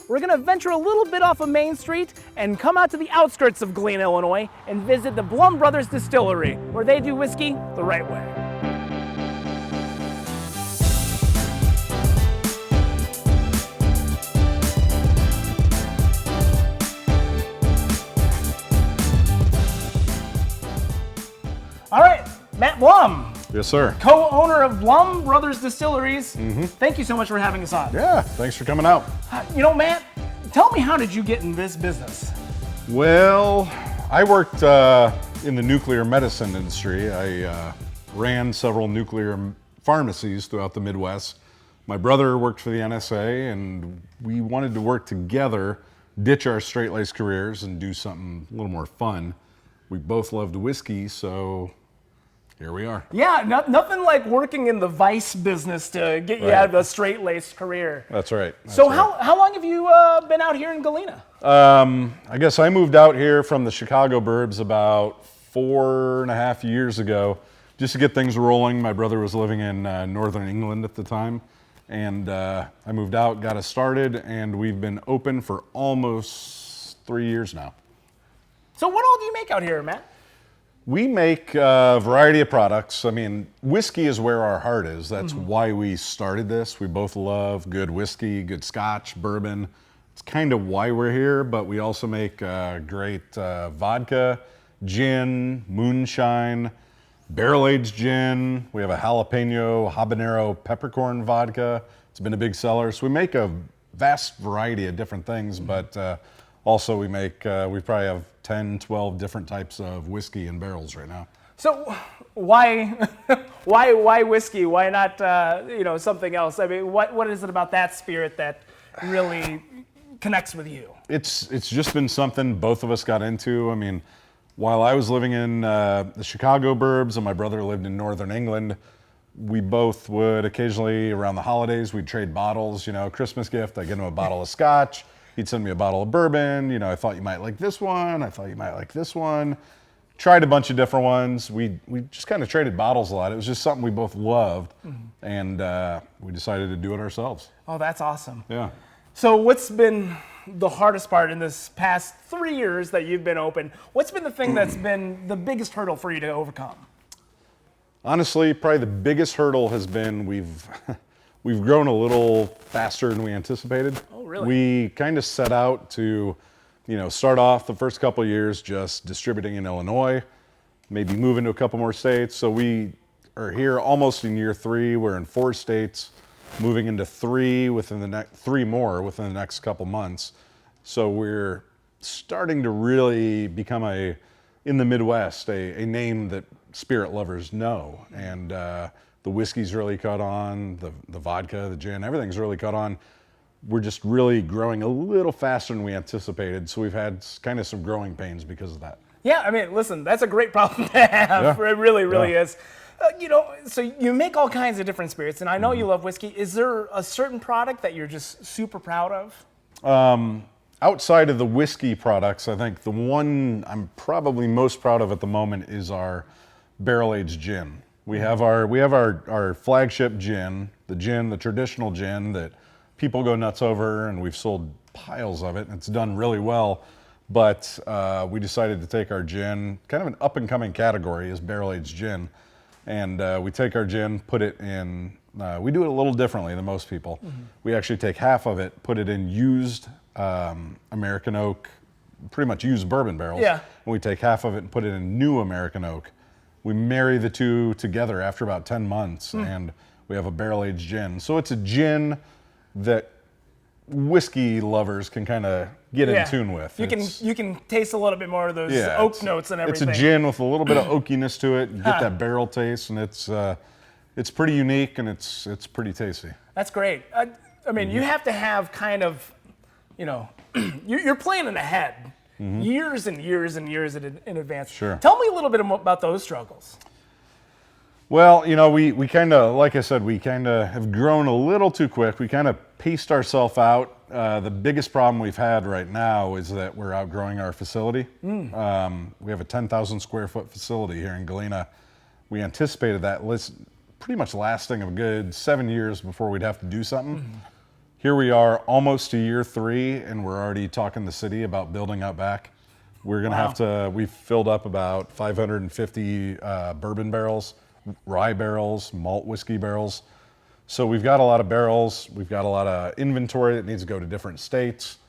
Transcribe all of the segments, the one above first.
we're gonna venture a little bit off of Main Street and come out to the outskirts of Galena, Illinois, and visit the Blaum Brothers Distillery, where they do whiskey the right way. All right, Matt Blaum. Yes, sir. Co-owner of Blaum Brothers Distilleries. Thank you so much for having us on. Yeah, thanks for coming out. You know, Matt, tell me, how did you get in this business? Well, I worked in the nuclear medicine industry. I ran several nuclear pharmacies throughout the Midwest. My brother worked for the NSA, and we wanted to work together, ditch our straight-laced careers and do something a little more fun. We both loved whiskey, so here we are. Yeah, nothing like working in the vice business to get you out of a straight-laced career. That's right. So how long have you been out here in Galena? I guess I moved out here from the Chicago burbs about 4.5 years ago, just to get things rolling. My brother was living in northern England at the time, and I moved out, got us started, and we've been open for almost 3 years now. So what all do you make out here, Matt? We make a variety of products. I mean, whiskey is where our heart is. That's why we started this. We both love good whiskey, good scotch, bourbon. It's kind of why we're here, but we also make great vodka, gin, moonshine, barrel-aged gin. We have a jalapeno, habanero, peppercorn vodka. It's been a big seller. So we make a vast variety of different things, but also we make, we probably have 10, 12 different types of whiskey in barrels right now. So why whiskey? Why not something else? I mean, what is it about that spirit that really connects with you? It's just been something both of us got into. I mean, while I was living in the Chicago burbs and my brother lived in northern England, we both would occasionally, around the holidays, we'd trade bottles. Christmas gift, I'd get him a bottle of scotch. He'd send me a bottle of bourbon. I thought you might like this one. I thought you might like this one. Tried a bunch of different ones. We just kind of traded bottles a lot. It was just something we both loved, and we decided to do it ourselves. Oh, that's awesome. Yeah. So what's been the hardest part in this past 3 years that you've been open? What's been the thing that's been the biggest hurdle for you to overcome? Honestly, probably the biggest hurdle has been we've grown a little faster than we anticipated. Oh, really? We kind of set out to, start off the first couple of years just distributing in Illinois, maybe moving to a couple more states. So we are here almost in year 3. We're in 4 states, moving into 3 more within the next couple months. So we're starting to really become in the Midwest, a name that spirit lovers know. And the whiskey's really caught on, the vodka, the gin, everything's really caught on. We're just really growing a little faster than we anticipated, so we've had kind of some growing pains because of that. Yeah, I mean, listen, that's a great problem to have. Yeah. It really is. So you make all kinds of different spirits, and I know you love whiskey. Is there a certain product that you're just super proud of? Outside of the whiskey products, I think the one I'm probably most proud of at the moment is our barrel-aged gin. We have our flagship gin, the traditional gin that people go nuts over, and we've sold piles of it, and it's done really well. But we decided to take our gin, kind of an up-and-coming category is barrel-aged gin, and we take our gin, put it in, we do it a little differently than most people. We actually take half of it, put it in used American oak, pretty much used bourbon barrels, and we take half of it and put it in new American oak. We marry the two together after about 10 months, and we have a barrel-aged gin. So it's a gin that whiskey lovers can kind of get in tune with. You can taste a little bit more of those oak notes and everything. It's a gin with a little bit of oakiness to it. You get that barrel taste, and it's pretty unique, and it's pretty tasty. That's great. I mean, you have to have kind of, you're planning ahead. Years and years and years in advance. Sure. Tell me a little bit about those struggles. Well, we kind of, like I said, we kind of have grown a little too quick. We kind of paced ourselves out. The biggest problem we've had right now is that we're outgrowing our facility. We have a 10,000 square foot facility here in Galena. We anticipated that pretty much lasting a good 7 years before we'd have to do something. Here we are almost to year 3, and we're already talking the city about building out back. We're gonna have to, we've filled up about 550 bourbon barrels, rye barrels, malt whiskey barrels. So we've got a lot of barrels, we've got a lot of inventory that needs to go to different states.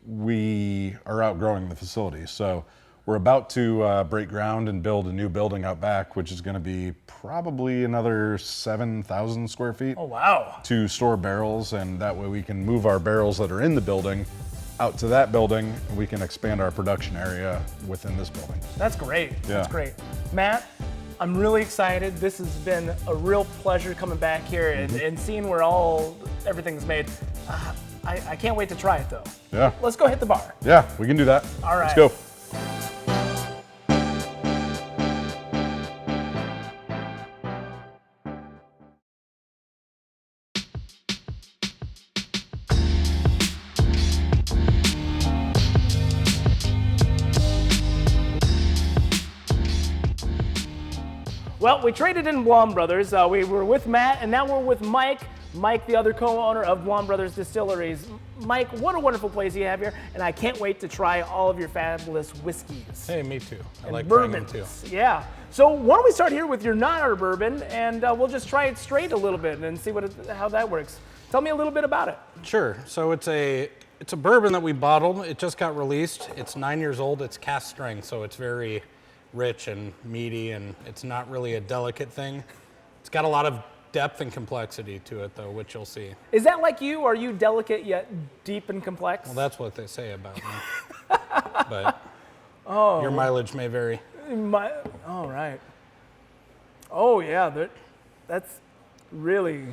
We are outgrowing the facility. So we're about to break ground and build a new building out back, which is gonna be probably another 7,000 square feet. Oh, wow. To store barrels, and that way we can move our barrels that are in the building out to that building, and we can expand our production area within this building. That's great. Yeah. That's great. Matt, I'm really excited. This has been a real pleasure coming back here and seeing where everything's made. I can't wait to try it though. Yeah. Let's go hit the bar. Yeah, we can do that. All right. Let's go. Well, we traded in Blaum Brothers. We were with Matt, and now we're with Mike. Mike, the other co-owner of Blaum Brothers Distilleries. Mike, what a wonderful place you have here, and I can't wait to try all of your fabulous whiskeys. Hey, me too. I like bourbons. trying them too. Yeah. So why don't we start here with your non-our bourbon, and we'll just try it straight a little bit and see how that works. Tell me a little bit about it. Sure. So it's a bourbon that we bottled. It just got released. It's 9 years old. It's cask strength, so it's very rich and meaty, and it's not really a delicate thing. It's got a lot of depth and complexity to it, though, which you'll see. Is that like you? Are you delicate yet deep and complex? Well, that's what they say about me. But your mileage may vary. All right. Oh yeah, that's really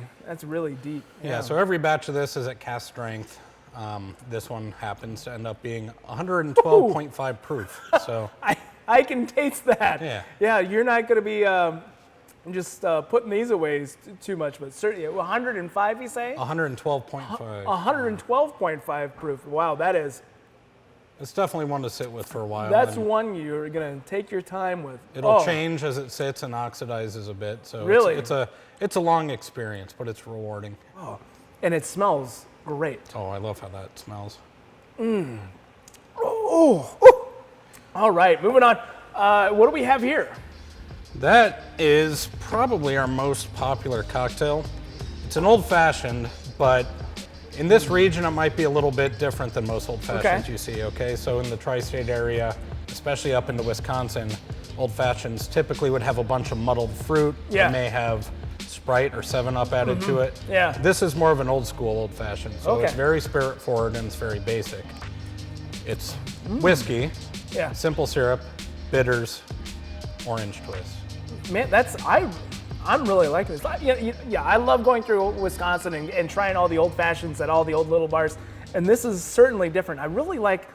deep. Yeah. So every batch of this is at cask strength. This one happens to end up being 112.5 proof. So I can taste that. Yeah. Yeah, you're not going to be just putting these away too much, but certainly 105, you say? 112.5. 112.5 proof. Wow, that is. It's definitely one to sit with for a while. That's one you're going to take your time with. It'll change as it sits and oxidizes a bit. So really? It's a long experience, but it's rewarding. Oh, and it smells great. Oh, I love how that smells. Oh. All right, moving on. What do we have here? That is probably our most popular cocktail. It's an old-fashioned, but in this region, it might be a little bit different than most old-fashions you see, okay? So in the tri-state area, especially up into Wisconsin, old-fashions typically would have a bunch of muddled fruit. Yeah. They may have Sprite or 7-Up added to it. Yeah. This is more of an old-school old-fashioned, so Okay. it's very spirit-forward and it's very basic. It's whiskey, simple syrup, bitters, orange twist. Man, I'm really liking this. Yeah, I love going through Wisconsin and trying all the old fashions at all the old little bars, and this is certainly different. I really like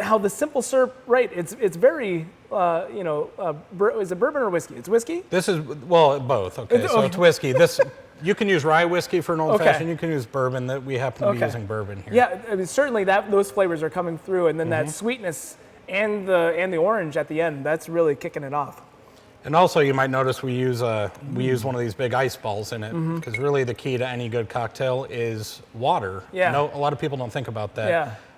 how the simple syrup, right? It's very, is it bourbon or whiskey? It's whiskey? This is, well, both, okay, so it's whiskey. You can use rye whiskey for an old fashioned, you can use bourbon, that we happen to be using bourbon here. Yeah, I mean, certainly those flavors are coming through, and then that sweetness and the orange at the end, that's really kicking it off. And also, you might notice we use one of these big ice balls in it, because really the key to any good cocktail is water. Yeah. A lot of people don't think about that.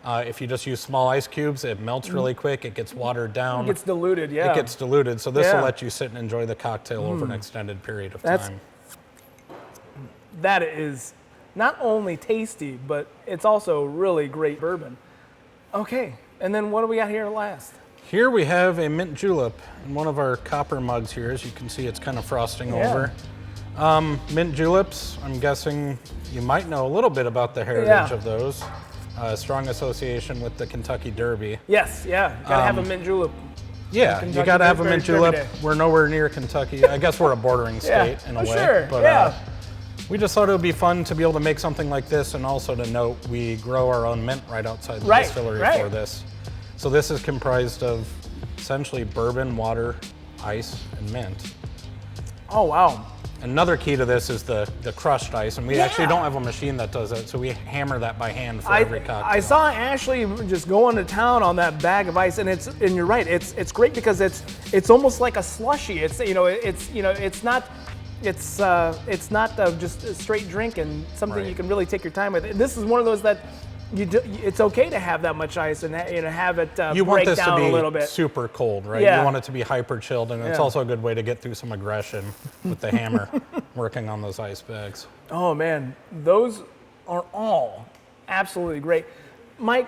Yeah. If you just use small ice cubes, it melts really quick. It gets watered down. It gets diluted, yeah. It gets diluted, so this will let you sit and enjoy the cocktail over an extended period of time. That is not only tasty, but it's also really great bourbon. Okay, and then what do we got here last? Here we have a mint julep in one of our copper mugs here. As you can see, it's kind of frosting over. Mint juleps, I'm guessing you might know a little bit about the heritage of those. Strong association with the Kentucky Derby. Yes, gotta have a mint julep. Yeah, Kentucky you gotta have a mint julep. Derby Day. We're nowhere near Kentucky. I guess we're a bordering state in a way. Sure, but we just thought it would be fun to be able to make something like this, and also to note we grow our own mint right outside the distillery for this. So this is comprised of essentially bourbon, water, ice, and mint. Oh, wow. Another key to this is the crushed ice, and we actually don't have a machine that does that, so we hammer that by hand for every cocktail. I saw Ashley just going to town on that bag of ice, and you're right. It's great because it's almost like a slushy. It's not It's not just a straight drink and something Right. you can really take your time with. This is one of those that it's okay to have that much ice and have it You want break this to down be a little bit. super cold, right? Yeah. You want it to be hyper chilled, and it's Yeah. also a good way to get through some aggression with the hammer working on those ice bags. Oh man, those are all absolutely great. Mike,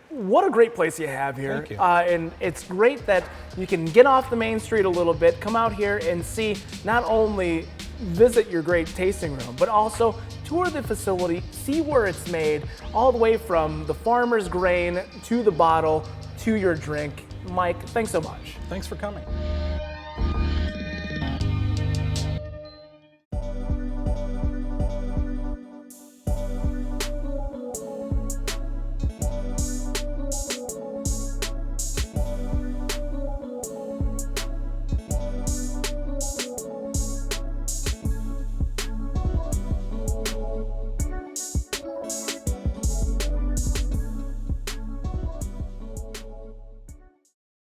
what a great place you have here. Thank you. And it's great that you can get off the main street a little bit, come out here and see, not only visit your great tasting room, but also tour the facility, see where it's made, all the way from the farmer's grain to the bottle to your drink. Mike, thanks so much. Thanks for coming.